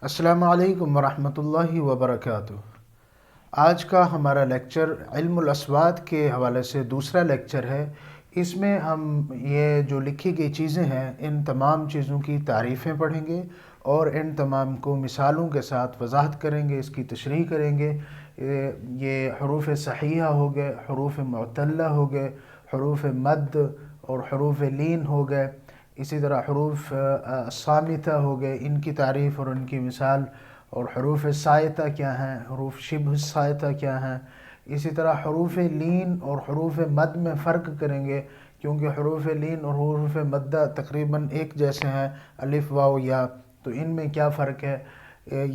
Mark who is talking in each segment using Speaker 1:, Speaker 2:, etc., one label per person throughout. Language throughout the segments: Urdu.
Speaker 1: السلام علیکم ورحمۃ اللہ وبرکاتہ۔ آج کا ہمارا لیکچر علم الاصوات کے حوالے سے دوسرا لیکچر ہے۔ اس میں ہم یہ جو لکھی گئی چیزیں ہیں ان تمام چیزوں کی تعریفیں پڑھیں گے اور ان تمام کو مثالوں کے ساتھ وضاحت کریں گے، اس کی تشریح کریں گے۔ یہ حروف صحیحہ ہو گئے، حروف معتلہ ہو گئے، حروف مد اور حروف لین ہو گئے، اسی طرح حروف صامتہ ہو گئے، ان کی تعریف اور ان کی مثال، اور حروف سائتہ کیا ہیں، حروف شبہ سائتہ کیا ہیں۔ اسی طرح حروف لین اور حروف مد میں فرق کریں گے، کیونکہ حروف لین اور حروف مدہ تقریباً ایک جیسے ہیں، الف واو یا، تو ان میں کیا فرق ہے،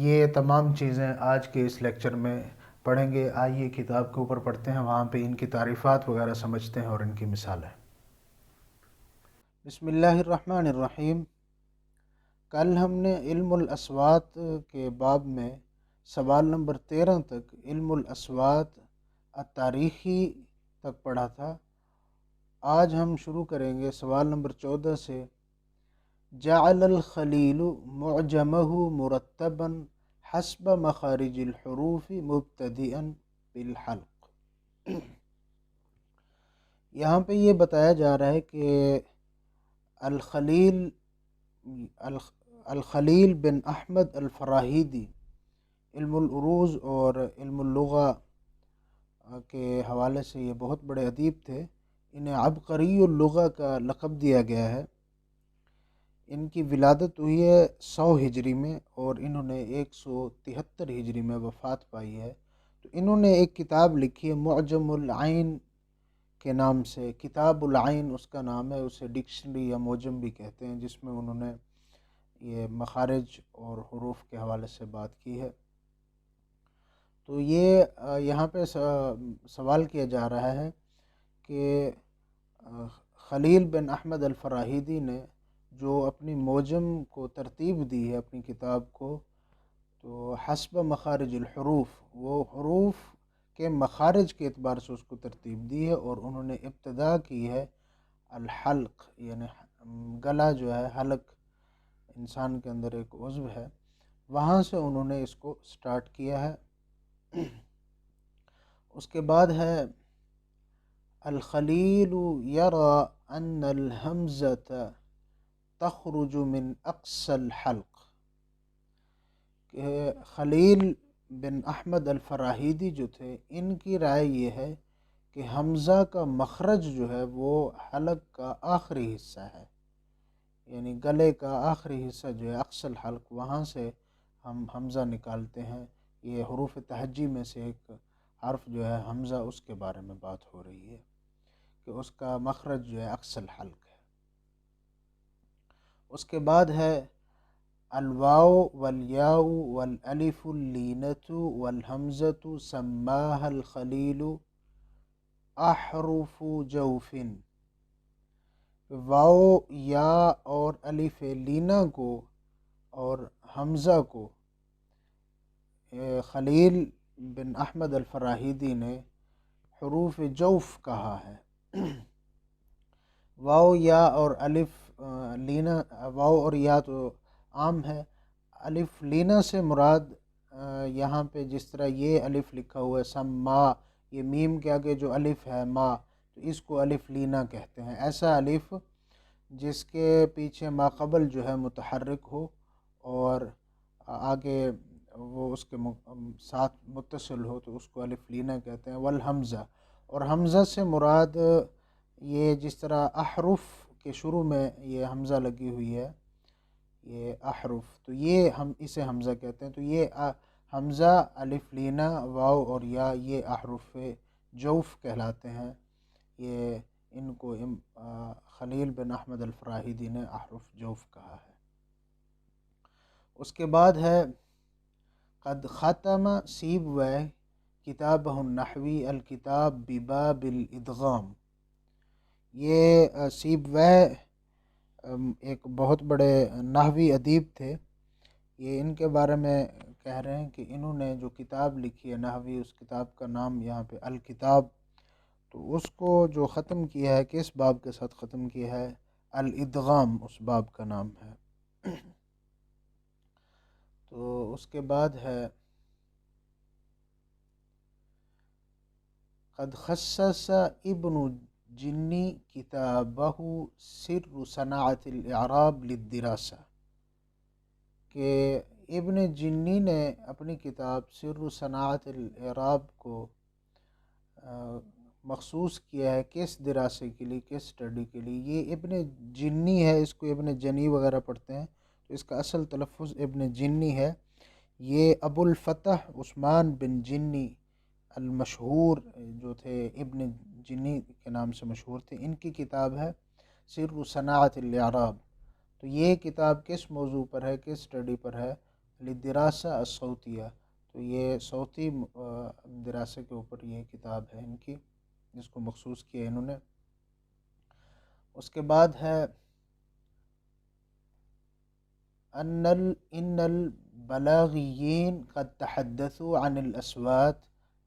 Speaker 1: یہ تمام چیزیں آج کے اس لیکچر میں پڑھیں گے۔ آئیے کتاب کے اوپر پڑھتے ہیں، وہاں پہ ان کی تعریفات وغیرہ سمجھتے ہیں اور ان کی مثالیں۔ بسم اللہ الرحمن الرحیم۔ کل ہم نے علم الاصوات کے باب میں سوال نمبر 13 تک علم الاصوات التاریخی تک پڑھا تھا۔ آج ہم شروع کریں گے سوال نمبر 14 سے۔ جعل الخلیل معجمہ مرتبا حسب مخارج الحروف مبتدئا بالحلق۔ یہاں پہ یہ بتایا جا رہا ہے کہ الخلیل بن احمد الفراہیدی علم العروض اور علم اللغہ کے حوالے سے یہ بہت بڑے ادیب تھے۔ انہیں عبقری اللغہ کا لقب دیا گیا ہے۔ ان کی ولادت ہوئی ہے 100 ہجری میں اور انہوں نے 173 ہجری میں وفات پائی ہے۔ تو انہوں نے ایک کتاب لکھی ہے معجم العین کے نام سے، کتاب العین اس کا نام ہے، اسے ڈکشنری یا معجم بھی کہتے ہیں، جس میں انہوں نے یہ مخارج اور حروف کے حوالے سے بات کی ہے۔ تو یہ یہاں پہ سوال کیا جا رہا ہے کہ خلیل بن احمد الفراہیدی نے جو اپنی معجم کو ترتیب دی ہے اپنی کتاب کو، تو حسب مخارج الحروف، وہ حروف کے مخارج کے اعتبار سے اس کو ترتیب دی ہے، اور انہوں نے ابتدا کی ہے الحلق، یعنی گلا جو ہے، حلق انسان کے اندر ایک عضو ہے، وہاں سے انہوں نے اس کو سٹارٹ کیا ہے۔ اس کے بعد ہے الخلیل یرى ان الحمزۃ تخرج من اقصى الحلق، کہ خلیل بن احمد الفراہیدی جو تھے، ان کی رائے یہ ہے کہ حمزہ کا مخرج جو ہے وہ حلق کا آخری حصہ ہے، یعنی گلے کا آخری حصہ جو ہے اقصى الحلق، وہاں سے ہم حمزہ نکالتے ہیں۔ یہ حروف تہجی میں سے ایک حرف جو ہے حمزہ، اس کے بارے میں بات ہو رہی ہے کہ اس کا مخرج جو ہے اقصى الحلق ہے۔ اس کے بعد ہے الواو والیاء والالف اللینۃ والحمزۃ سماها الخلیل احرف جوف، واو، یا اور الف لینہ کو اور حمزہ کو خلیل بن احمد الفراہیدی نے حروف جوف کہا ہے۔ واو، یا اور الف لینہ، واو اور یا تو عام ہے، الف لینہ سے مراد یہاں پہ جس طرح یہ الف لکھا ہوا ہے سما، یہ میم کے آگے جو الف ہے ما، تو اس کو الف لینہ کہتے ہیں۔ ایسا الف جس کے پیچھے ما قبل جو ہے متحرک ہو اور آگے وہ اس کے ساتھ متصل ہو، تو اس کو الف لینہ کہتے ہیں۔ والحمزہ، اور حمزہ سے مراد یہ جس طرح احرف کے شروع میں یہ حمزہ لگی ہوئی ہے، یہ احرف، تو یہ ہم اسے حمزہ کہتے ہیں۔ تو یہ حمزہ، الف لینہ، واو اور یا، یہ احرف جوف کہلاتے ہیں۔ یہ ان کو خلیل بن احمد الفراہیدی نے احرف جوف کہا ہے۔ اس کے بعد ہے قد ختم سیبویہ کتابہ النحوی الکتاب بباب الادغام۔ یہ سیبویہ ایک بہت بڑے نحوی ادیب تھے۔ یہ ان کے بارے میں کہہ رہے ہیں کہ انہوں نے جو کتاب لکھی ہے نحوی، اس کتاب کا نام یہاں پہ الکتاب، تو اس کو جو ختم کیا ہے کس باب کے ساتھ ختم کیا ہے؟ الادغام، اس باب کا نام ہے۔ تو اس کے بعد ہے قد خصص ابن جنی کتابہ سر صناعت الاعراب للدراسہ، کہ ابن جنی نے اپنی کتاب سر صناعت الاعراب کو مخصوص کیا ہے کس دراسے کے لیے، کس اسٹڈی کے لیے. یہ ابن جنی ہے، اس کو ابن جنی وغیرہ پڑھتے ہیں، تو اس کا اصل تلفظ ابن جنی ہے. یہ ابو الفتح عثمان بن جنی المشہور جو تھے، ابن جنی کے نام سے مشہور تھے، ان کی کتاب ہے سر صناعت الاعراب. تو یہ کتاب کس موضوع پر ہے، کس اسٹڈی پر ہے؟ للدراسہ الصوتیہ. تو یہ صوتی دراسے کے اوپر یہ کتاب ہے ان کی، جس کو مخصوص کیا انہوں نے. اس کے بعد ہے ان البلاغیین قد تحدثوا عن الاصوات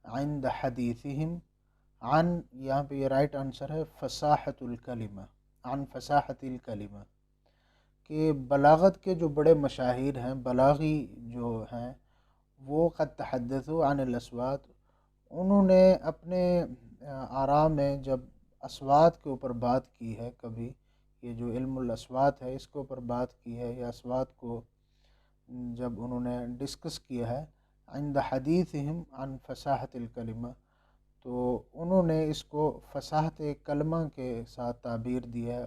Speaker 1: عند حدیثهم عن، یہاں پہ یہ رائٹ آنسر ہے فصاحت الکلمہ، عن فصاحت الکلمہ، کہ بلاغت کے جو بڑے مشاہیر ہیں، بلاغی جو ہیں، وہ قد تحدثوا عن الاصوات، انہوں نے اپنے آراء میں جب اصوات کے اوپر بات کی ہے، کبھی یہ جو علم الاصوات ہے اس کے اوپر بات کی ہے، یا اصوات کو جب انہوں نے ڈسکس کیا ہے عند حدیثہم عن فصاحت الکلمہ، تو انہوں نے اس کو فصاحت کلمہ کے ساتھ تعبیر دیا ہے،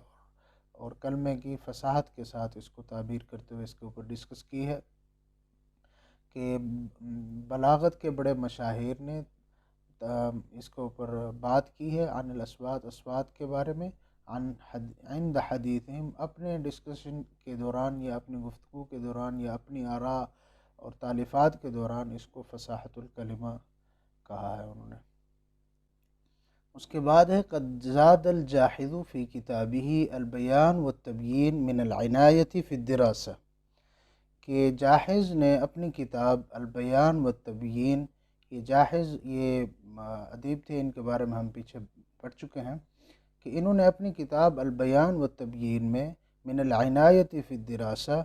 Speaker 1: اور کلمے کی فصاحت کے ساتھ اس کو تعبیر کرتے ہوئے اس کے اوپر ڈسکس کی ہے، کہ بلاغت کے بڑے مشاہیر نے اس کے اوپر بات کی ہے عن الاصوات، اصوات کے بارے میں، عند حدیثہم، اپنے ڈسکشن کے دوران یا اپنی گفتگو کے دوران یا اپنی آراء اور تالیفات کے دوران اس کو فصاحت الکلمہ کہا ہے انہوں نے. اس کے بعد ہے قد زاد الجاحظ فی کتابہ البیان والتبیین من العنایۃ فی الدراسہ، کہ جاحظ نے اپنی کتاب البیان والتبیین، یہ جاحظ یہ ادیب تھے، ان کے بارے میں ہم پیچھے پڑھ چکے ہیں، کہ انہوں نے اپنی کتاب البیان والتبیین میں من العنایۃ فی الدراسہ،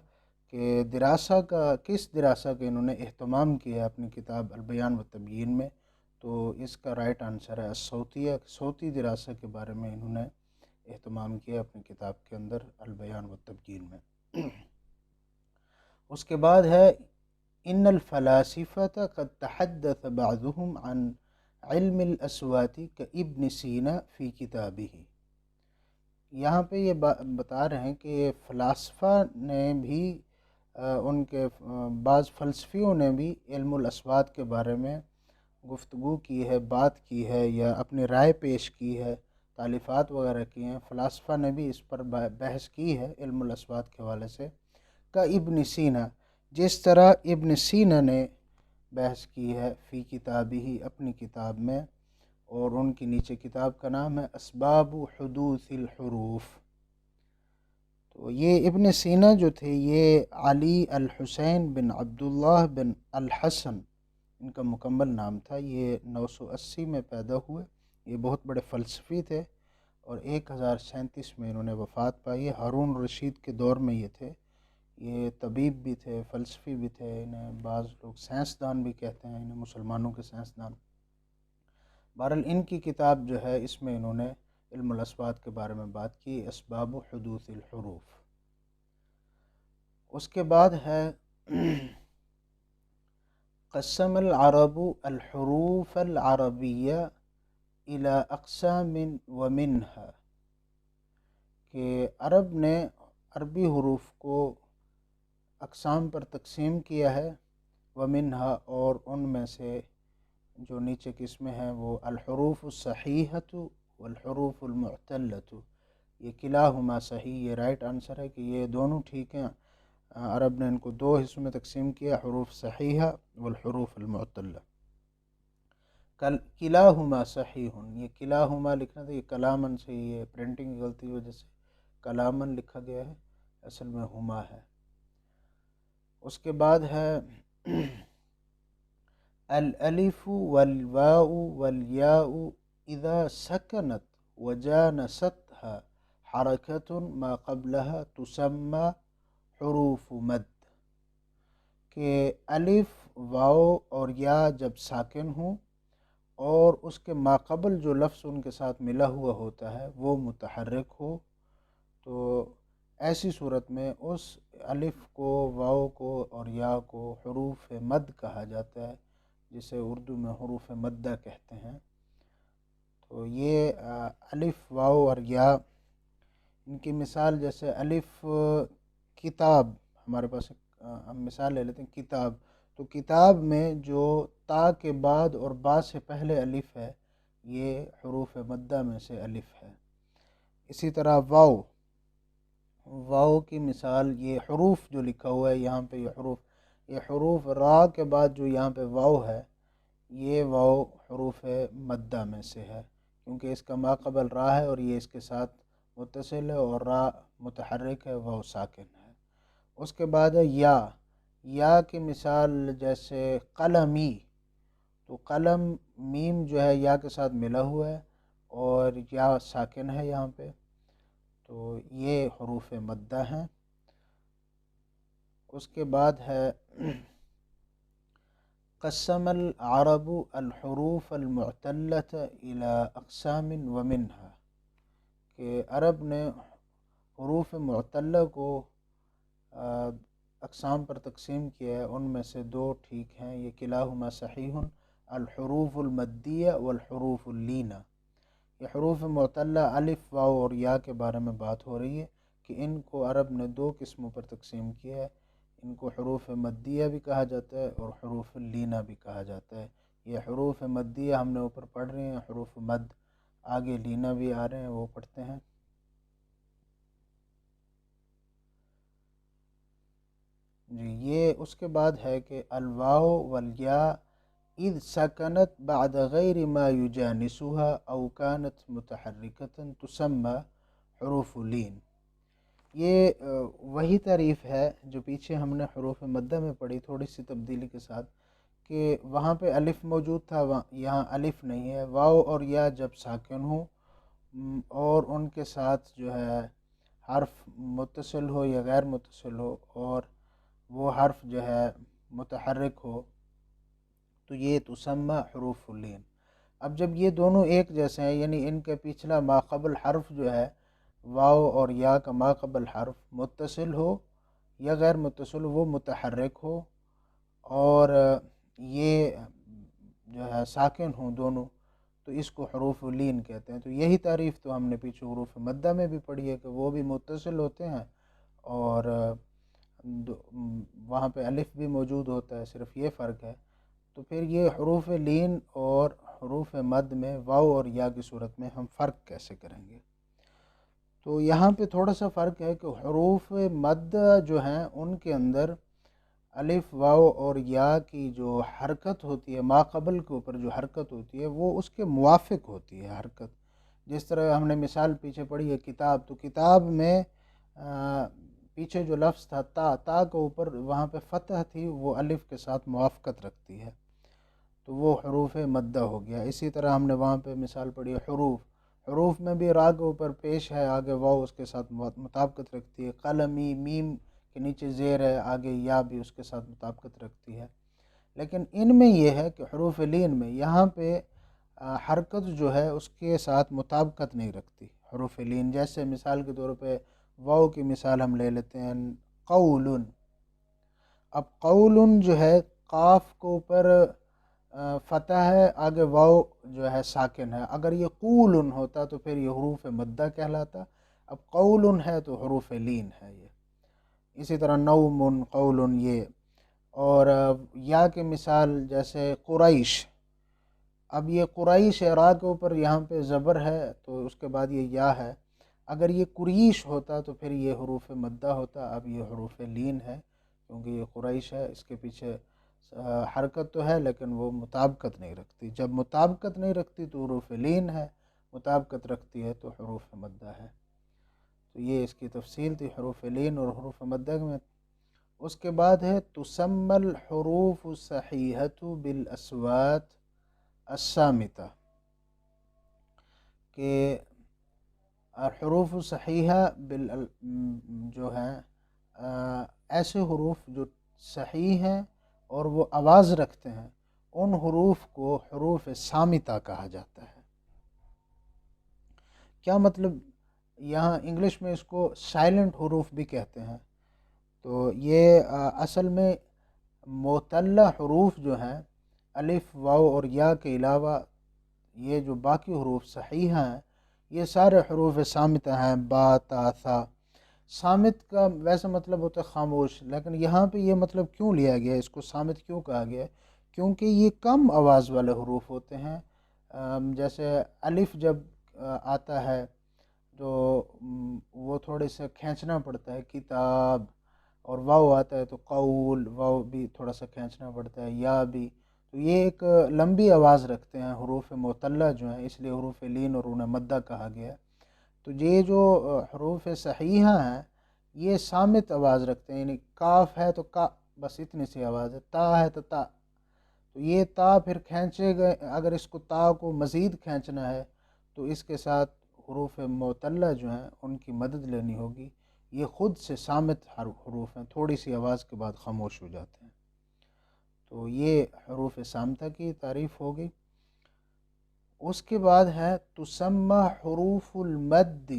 Speaker 1: کہ دراسہ کا، کس دراسہ کا انہوں نے اہتمام کیا اپنی کتاب البیان والتبیین میں، تو اس کا رائٹ آنسر ہے الصوتیہ، صوتی دراسہ کے بارے میں انہوں نے اہتمام کیا اپنی کتاب کے اندر البیان والتبیین میں. اس کے بعد ہے ان الفلاسفۃ قد تحدث بعضهم عن علم الاصوات کابن سینا فی کتابہ. یہاں پہ یہ بتا رہے ہیں کہ فلاسفہ نے بھی، ان کے بعض فلسفیوں نے بھی علم الاصوات کے بارے میں گفتگو کی ہے، بات کی ہے، یا اپنی رائے پیش کی ہے، تالیفات وغیرہ کی ہیں. فلاسفہ نے بھی اس پر بحث کی ہے علم الاصوات کے حوالے سے، کا ابن سینا، جس طرح ابن سینا نے بحث کی ہے فی کتابہ، اپنی کتاب میں، اور ان کی نیچے کتاب کا نام ہے اسباب حدوث الحروف. تو یہ ابن سینا جو تھے، یہ علی الحسین بن عبداللہ بن الحسن ان کا مکمل نام تھا. یہ 980 میں پیدا ہوئے. یہ بہت بڑے فلسفی تھے، اور 1037 میں انہوں نے وفات پائی. ہارون رشید کے دور میں یہ تھے. یہ طبیب بھی تھے، فلسفی بھی تھے، انہیں بعض لوگ سائنسدان بھی کہتے ہیں، انہیں مسلمانوں کے سائنسدان. بہرحال ان کی کتاب جو ہے، اس میں انہوں نے علم الاصوات کے بارے میں بات کی، اسباب حدوث الحروف. اس کے بعد ہے قسم العرب الحروف العربیہ الی اقسام ومنها، کہ عرب نے عربی حروف کو اقسام پر تقسیم کیا ہے، ومنها، اور ان میں سے جو نیچے قسمیں ہیں وہ الحروف الصحیحۃ والحروف المعتلۃ. یہ کلاہما صحیح، یہ رائٹ آنسر ہے کہ یہ دونوں ٹھیک ہیں. عرب نے ان کو دو حصوں میں تقسیم کیا، حروف صحیحہ والحروف المعتلہ. کلاہما صحیح، یہ کلاہما لکھنا تھا، یہ کلامن سے، یہ پرنٹنگ کی غلطی کی وجہ سے کلامن لکھا گیا ہے، اصل میں ہما ہے. اس کے بعد ہے الالف والواء والیاء اذا سکنت وجانستها حرکت ما قبلها تسمى حروف مد، کہ الف واو اور یا جب ساکن ہوں اور اس کے ماقبل جو لفظ ان کے ساتھ ملا ہوا ہوتا ہے وہ متحرک ہو، تو ایسی صورت میں اس الف کو، واو کو اور یا کو حروف مد کہا جاتا ہے، جسے اردو میں حروف مدہ کہتے ہیں۔ تو یہ الف واو اور یا، ان کی مثال جیسے الف کتاب، ہمارے پاس ہم مثال لے لیتے ہیں کتاب، تو کتاب میں جو تا کے بعد اور با سے پہلے الف ہے یہ حروف مدہ میں سے الف ہے۔ اسی طرح واو، واو کی مثال، یہ حروف جو لکھا ہوا ہے یہاں پہ، یہ حروف را کے بعد جو یہاں پہ واو ہے، یہ واو حروف مدہ میں سے ہے، کیونکہ اس کا ماقبل را ہے اور یہ اس کے ساتھ متصل ہے، اور را متحرک ہے، واو ساکن ہے۔ اس کے بعد ہے یا، یا کی مثال جیسے قلمی، تو قلم میم جو ہے یا کے ساتھ ملا ہوا ہے اور یا ساکن ہے یہاں پہ، تو یہ حروف مدہ ہیں۔ اس کے بعد ہے قسم العرب الحروف المعتلۃ الی اقسام ومنها، کہ عرب نے حروف معتلہ کو اقسام پر تقسیم کیا ہے، ان میں سے دو ٹھیک ہیں، یہ کلاہما صحیح، الحروف المدیہ والحروف اللینہ۔ یہ حروف معتلہ الف واو اور یا کے بارے میں بات ہو رہی ہے کہ ان کو عرب نے دو قسموں پر تقسیم کیا ہے، ان کو حروف مدیہ بھی کہا جاتا ہے اور حروف اللینہ بھی کہا جاتا ہے۔ یہ حروف مدیہ ہم نے اوپر پڑھ رہے ہیں، حروف مد، آگے لینہ بھی آ رہے ہیں، وہ پڑھتے ہیں۔ جی، یہ اس کے بعد ہے کہ الواو والیا اذ سکنت بعد غیر ما یجانسها او كانت متحرکتا تسمى حروف لین۔ یہ وہی تعریف ہے جو پیچھے ہم نے حروف مدہ میں پڑھی، تھوڑی سی تبدیلی کے ساتھ، کہ وہاں پہ الف موجود تھا، یہاں الف نہیں ہے۔ واو اور یا جب ساکن ہوں اور ان کے ساتھ جو ہے حرف متصل ہو یا غیر متصل ہو اور وہ حرف جو ہے متحرک ہو، تو یہ تسمى حروف اللین۔ اب جب یہ دونوں ایک جیسے ہیں، یعنی ان کے پچھلا ماقبل حرف جو ہے واو اور یا کا ماقبل حرف متصل ہو یا غیر متصل ہو، وہ متحرک ہو، اور یہ جو ہے ساکن ہوں دونوں، تو اس کو حروف لین کہتے ہیں۔ تو یہی تعریف تو ہم نے پیچھے حروف مدہ میں بھی پڑھی ہے کہ وہ بھی متصل ہوتے ہیں اور وہاں پہ الف بھی موجود ہوتا ہے، صرف یہ فرق ہے۔ تو پھر یہ حروف لین اور حروف مد میں واو اور یا کی صورت میں ہم فرق کیسے کریں گے؟ تو یہاں پہ تھوڑا سا فرق ہے کہ حروف مد جو ہیں ان کے اندر الف واو اور یا کی جو حرکت ہوتی ہے، ماقبل کے اوپر جو حرکت ہوتی ہے وہ اس کے موافق ہوتی ہے حرکت۔ جس طرح ہم نے مثال پیچھے پڑھی ہے کتاب، تو کتاب میں پیچھے جو لفظ تھا تا کے اوپر وہاں پہ فتح تھی، وہ الف کے ساتھ موافقت رکھتی ہے، تو وہ حروف مدہ ہو گیا۔ اسی طرح ہم نے وہاں پہ مثال پڑھی ہے حروف میں بھی را کے اوپر پیش ہے، آگے واو اس کے ساتھ مطابقت رکھتی ہے، قلمی میم کے نیچے زیر ہے، آگے یا بھی اس کے ساتھ مطابقت رکھتی ہے۔ لیکن ان میں یہ ہے کہ حروف لین میں یہاں پہ حرکت جو ہے اس کے ساتھ مطابقت نہیں رکھتی حروف لین۔ جیسے مثال کے طور پہ واو کی مثال ہم لے لیتے ہیں، قول۔ اب قول جو ہے قاف کے اوپر فتح ہے، آگے واو جو ہے ساکن ہے، اگر یہ قول ہوتا تو پھر یہ حروف مدہ کہلاتا، اب قول ہے تو حروف لین ہے یہ۔ اسی طرح نوم، قول، یہ۔ اور یا کی مثال جیسے قریش، اب یہ قریش ہے، را کے اوپر یہاں پہ زبر ہے تو اس کے بعد یہ یا ہے، اگر یہ قریش ہوتا تو پھر یہ حروف مدہ ہوتا، اب یہ حروف لین ہے کیونکہ یہ قریش ہے، اس کے پیچھے حرکت تو ہے لیکن وہ مطابقت نہیں رکھتی۔ جب مطابقت نہیں رکھتی تو حروف لین ہے، مطابقت رکھتی ہے تو حروف مدہ ہے۔ تو یہ اس کی تفصیل تھی حروف لین اور حروف مدہ میں۔ اس کے بعد ہے تسمى الحروف الصحیحۃ بالاصوات الصامتہ، کہ حروف صحیحہ جو ہیں ایسے حروف جو صحیح ہیں اور وہ آواز رکھتے ہیں، ان حروف کو حروف صامتہ کہا جاتا ہے۔ کیا مطلب؟ یہاں انگلش میں اس کو سائلنٹ حروف بھی کہتے ہیں۔ تو یہ اصل میں معتلہ حروف جو ہیں، الف واو اور یا کے علاوہ یہ جو باقی حروف صحیح ہیں، یہ سارے حروف صامتہ ہیں، با تا ثا۔ صامت کا ویسا مطلب ہوتا ہے خاموش، لیکن یہاں پہ یہ مطلب کیوں لیا گیا ہے، اس کو صامت کیوں کہا گیا ہے؟ کیونکہ یہ کم آواز والے حروف ہوتے ہیں۔ جیسے الف جب آتا ہے تو وہ تھوڑے سے کھینچنا پڑتا ہے، کتاب، اور واو آتا ہے تو قول، واو بھی تھوڑا سا کھینچنا پڑتا ہے، یا بھی، تو یہ ایک لمبی آواز رکھتے ہیں حروف معتلہ جو ہیں، اس لیے حروف لین اور انہیں مدہ کہا گیا ہے۔ تو یہ جو حروف صحیحہ ہیں یہ صامت آواز رکھتے ہیں، یعنی کاف ہے تو کا، بس اتنی سی آواز ہے، تا ہے تو تا، تو یہ تا پھر کھینچے گئے، اگر اس کو تا کو مزید کھینچنا ہے تو اس کے ساتھ حروف معتلہ جو ہیں ان کی مدد لینی ہوگی۔ یہ خود سے صامت حروف ہیں، تھوڑی سی آواز کے بعد خاموش ہو جاتے ہیں۔ تو یہ حروف صامتہ کی تعریف ہوگی۔ اس کے بعد ہے تسمى حروف المد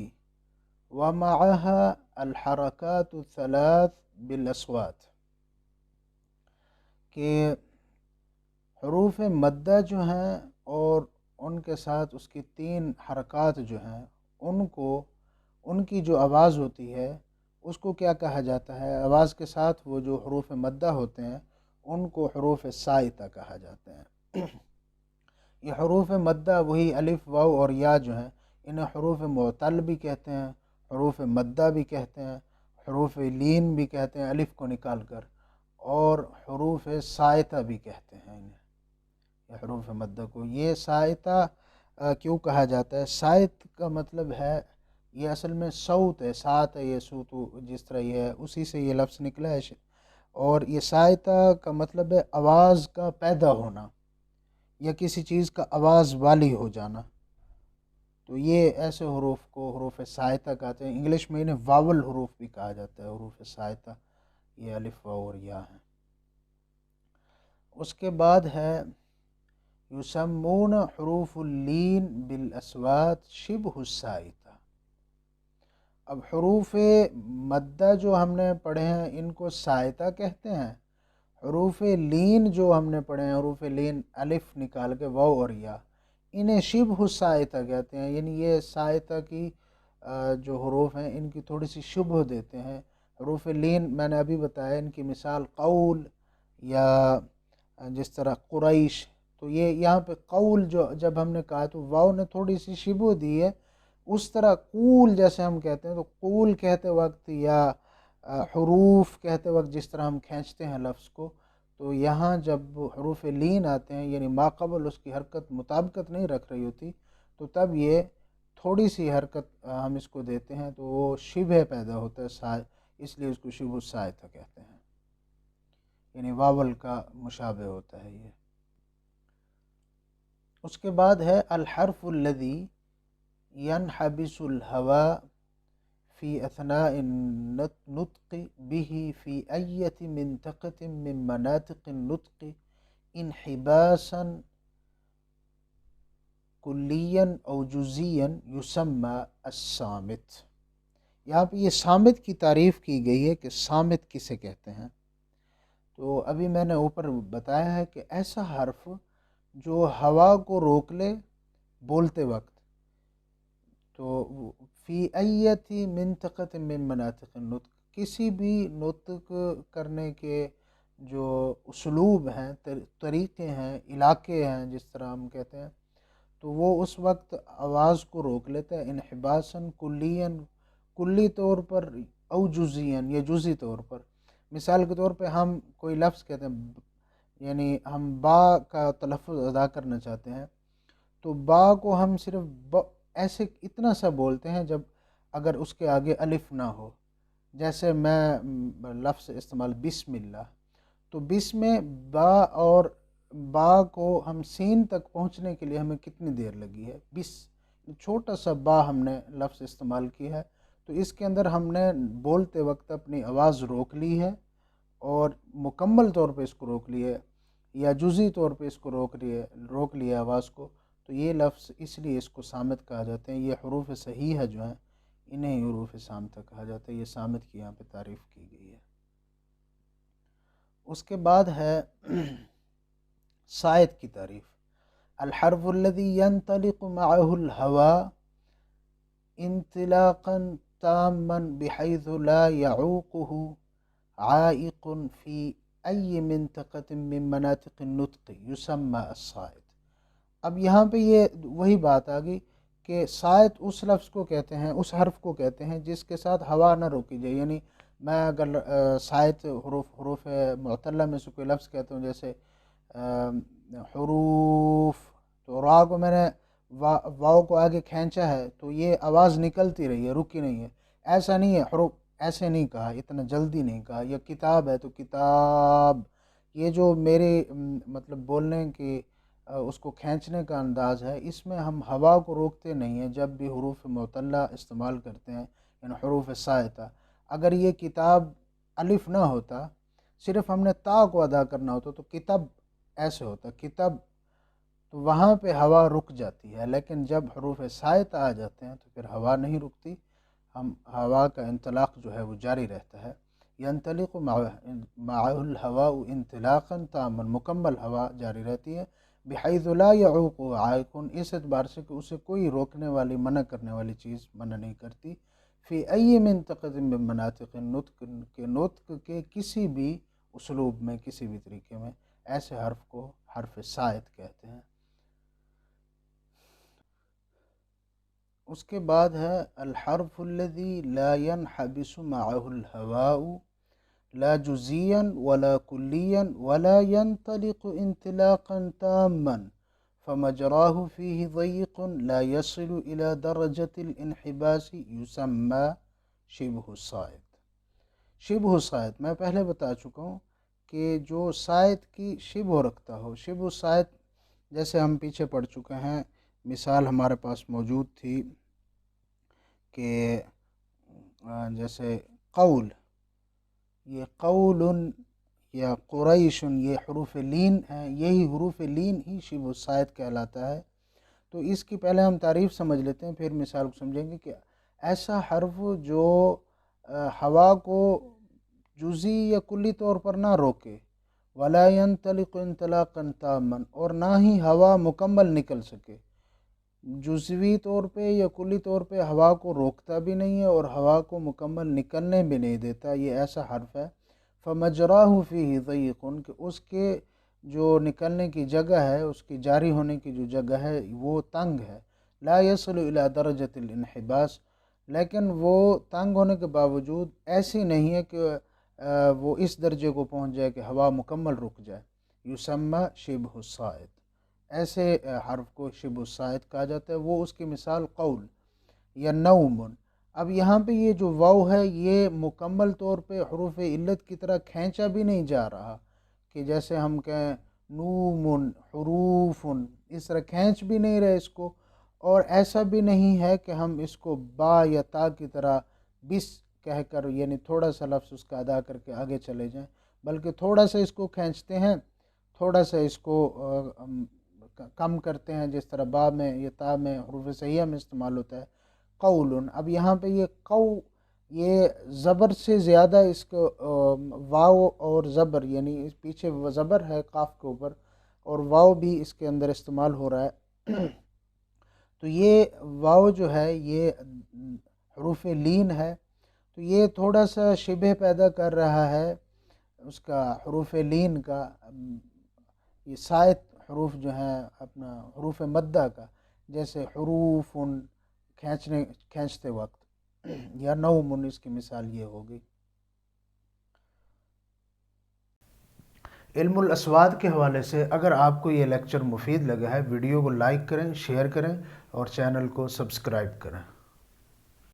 Speaker 1: ومعها الحركات الثلاث بالاصوات، کہ حروف مدہ جو ہیں اور ان کے ساتھ اس کی 3 حرکات جو ہیں، ان کی جو آواز ہوتی ہے اس کو کیا کہا جاتا ہے؟ آواز کے ساتھ وہ جو حروف مدہ ہوتے ہیں ان کو حروف سائتہ کہا جاتا ہے۔ یہ حروف مدہ وہی الف واو اور یا جو ہیں، انہیں حروف معتل بھی کہتے ہیں، حروف مدہ بھی کہتے ہیں، حروف لین بھی کہتے ہیں الف کو نکال کر، اور حروف سائتہ بھی کہتے ہیں انہیں، یہ حروف مدہ کو۔ یہ سائتہ کیوں کہا جاتا ہے؟ سائت کا مطلب ہے، یہ اصل میں صوت ہے، سات ہے، یہ سوتو جس طرح یہ ہے اسی سے یہ لفظ نکلا ہے، اور یہ سائتہ کا مطلب ہے آواز کا پیدا ہونا یا کسی چیز کا آواز والی ہو جانا۔ تو یہ ایسے حروف کو حروف سائتہ کہتے ہیں۔ انگلش میں انہیں واول حروف بھی کہا جاتا ہے، حروف سائتہ، یہ الف واو اور یا ہیں۔ اس کے بعد ہے یسمون حروف اللین بالاصوات شبہ السائتہ۔ اب حروف مدہ جو ہم نے پڑھے ہیں ان کو سائتہ کہتے ہیں، حروف لین جو ہم نے پڑھے ہیں، حروف لین الف نکال کے واو اور یا، انہیں شبہ السائتہ کہتے ہیں، یعنی یہ سائتہ کی جو حروف ہیں ان کی تھوڑی سی شبہ دیتے ہیں۔ حروف لین میں نے ابھی بتایا، ان کی مثال قول یا جس طرح قریش، تو یہ یہاں پہ قول جو جب ہم نے کہا تو واو نے تھوڑی سی شبہ دی ہے، اس طرح قول جیسے ہم کہتے ہیں تو قول کہتے وقت یا حروف کہتے وقت جس طرح ہم کھینچتے ہیں لفظ کو، تو یہاں جب حروف لین آتے ہیں یعنی ماقبل اس کی حرکت مطابقت نہیں رکھ رہی ہوتی، تو تب یہ تھوڑی سی حرکت ہم اس کو دیتے ہیں تو وہ شبہ پیدا ہوتا ہے، اس لیے اس کو شبہ السائتہ کہتے ہیں، یعنی واول کا مشابہ ہوتا ہے یہ۔ اس کے بعد ہے الحرف الذی ينحبس الهواء في أثناء النطق به في أي منطقة من مناطق النطق انحباسا كليا أو جزئيا يسمى الصامت۔ یہاں پہ یہ صامت کی تعریف کی گئی ہے کہ صامت کسے کہتے ہیں۔ تو ابھی میں نے اوپر بتایا ہے کہ ایسا حرف جو ہوا کو روک لے بولتے وقت، تو فی ایتی منطقۃ من مناطق النطق، کسی بھی نطق کرنے کے جو اسلوب ہیں، طریقے ہیں، علاقے ہیں جس طرح ہم کہتے ہیں، تو وہ اس وقت آواز کو روک لیتا ہے انحباساً کلیاً، کلی طور پر، او جزئیاً یا جزئی طور پر۔ مثال کے طور پہ ہم کوئی لفظ کہتے ہیں، یعنی ہم با کا تلفظ ادا کرنا چاہتے ہیں، تو با کو ہم صرف ایسے اتنا سا بولتے ہیں جب اگر اس کے آگے الف نہ ہو، جیسے میں لفظ استعمال بسم اللہ، تو بسم میں با، اور با کو ہم سین تک پہنچنے کے لیے ہمیں کتنی دیر لگی ہے، بس، چھوٹا سا با ہم نے لفظ استعمال کیا ہے، تو اس کے اندر ہم نے بولتے وقت اپنی آواز روک لی ہے اور مکمل طور پہ اس کو روک لیے یا جزئی طور پہ اس کو روک لیے آواز کو، تو یہ لفظ اس لیے اس کو صامت کہا جاتے ہیں۔ یہ حروف صحیحہ جو ہیں انہیں حروف صامتہ کہا جاتا ہے۔ یہ صامت کی یہاں پہ تعریف کی گئی ہے۔ اس کے بعد ہے صائت کی تعریف۔ الحرف الذي ينطلق معه الهواء انطلاقا تاما بحيث لا يعوقه عائق في أي منطقة من مناطق النطق يسمى الصائت۔ اب یہاں پہ یہ وہی بات آ گئی کہ صائت اس لفظ کو کہتے ہیں، اس حرف کو کہتے ہیں جس کے ساتھ ہوا نہ روکی جائے۔ یعنی میں اگر صائت حروف معتلہ میں سے کوئی لفظ کہتا ہوں، جیسے حروف، تو را کو میں نے واو کو آگے کھینچا ہے تو یہ آواز نکلتی رہی ہے، رکی نہیں ہے۔ ایسا نہیں ہے، حروف ایسے نہیں کہا، اتنا جلدی نہیں کہا۔ یا کتاب ہے تو کتاب، یہ جو میرے مطلب بولنے کی اس کو کھینچنے کا انداز ہے، اس میں ہم ہوا کو روکتے نہیں ہیں جب بھی حروف معتلہ استعمال کرتے ہیں، یعنی حروف صائتہ۔ اگر یہ کتاب الف نہ ہوتا، صرف ہم نے تا کو ادا کرنا ہوتا تو کتاب ایسے ہوتا، کتاب، تو وہاں پہ ہوا رک جاتی ہے۔ لیکن جب حروف صائتہ آ جاتے ہیں تو پھر ہوا نہیں رکتی، ہم ہوا کا انطلاق جو ہے وہ جاری رہتا ہے۔ ينطلق معه الهواء انطلاقا تاما، مکمل ہوا جاری رہتی ہے۔ بحيث لا يعوق عائق، اس اعتبار سے کہ اسے کوئی روکنے والی، منع کرنے والی چیز منع نہیں کرتی۔ فی ای منطقۃ من مناطق النطق، کے نطق کے کسی بھی اسلوب میں، کسی بھی طریقے میں، ایسے حرف کو حرف صائت کہتے ہیں۔ اس کے بعد ہے الحرف الذی لا ينحبس معه الهواء لا جزيا ولا كليا ولا ينطلق انطلاقا تاما فمجراه فيه ضيق لا يصل إلى درجة الانحباس يسمى شبه الصائت۔ شبہ صائت میں پہلے بتا چکا ہوں کہ جو صائت کی شبہ رکھتا ہو، شبہ صائت جیسے ہم پیچھے پڑھ چکے ہیں، مثال ہمارے پاس موجود تھی کہ جیسے قول، یہ قول یا قریش، یہ حروف لین ہیں، یہی حروف لین ہی شبہ الصائت کہلاتا ہے۔ تو اس کی پہلے ہم تعریف سمجھ لیتے ہیں، پھر مثال کو سمجھیں گے کہ ایسا حرف جو ہوا کو جزئی یا کلی طور پر نہ روکے، ولا ينطلق انطلاقا تاما، اور نہ ہی ہوا مکمل نکل سکے، جزوی طور پہ یا کلی طور پہ ہوا کو روکتا بھی نہیں ہے اور ہوا کو مکمل نکلنے بھی نہیں دیتا، یہ ایسا حرف ہے۔ فمجراہ فیہ ضیق، کہ اس کے جو نکلنے کی جگہ ہے، اس کی جاری ہونے کی جو جگہ ہے وہ تنگ ہے۔ لا یصل الی درجۃ الانحباس، لیکن وہ تنگ ہونے کے باوجود ایسی نہیں ہے کہ وہ اس درجے کو پہنچ جائے کہ ہوا مکمل رک جائے۔ یسمى شبہ الصائت، ایسے حرف کو شبہ الصائت کہا جاتا ہے۔ وہ اس کی مثال قول یا نوم۔ اب یہاں پہ یہ جو واو ہے یہ مکمل طور پہ حروف علت کی طرح کھینچا بھی نہیں جا رہا کہ جیسے ہم کہیں نوم، حروف، اس طرح کھینچ بھی نہیں رہے اس کو، اور ایسا بھی نہیں ہے کہ ہم اس کو با یا تا کی طرح بس کہہ کر، یعنی تھوڑا سا لفظ اس کا ادا کر کے آگے چلے جائیں، بلکہ تھوڑا سا اس کو کھینچتے ہیں، تھوڑا سا اس کو کم کرتے ہیں، جس طرح با میں یا تا میں حروف صحیحہ میں استعمال ہوتا ہے قول۔ اب یہاں پہ یہ قو، یہ زبر سے زیادہ اس کو واو اور زبر، یعنی پیچھے زبر ہے قاف کے اوپر اور واو بھی اس کے اندر استعمال ہو رہا ہے، تو یہ واو جو ہے یہ حروف لین ہے، تو یہ تھوڑا سا شبہ پیدا کر رہا ہے اس کا، حروف لین کا، یہ صائت حروف جو ہیں اپنا حروف مدہ کا، جیسے حروف کھینچتے وقت، یا نوم، اس کی مثال یہ ہوگی۔ علم الاسواد کے حوالے سے اگر آپ کو یہ لیکچر مفید لگا ہے، ویڈیو کو لائک کریں، شیئر کریں اور چینل کو سبسکرائب کریں۔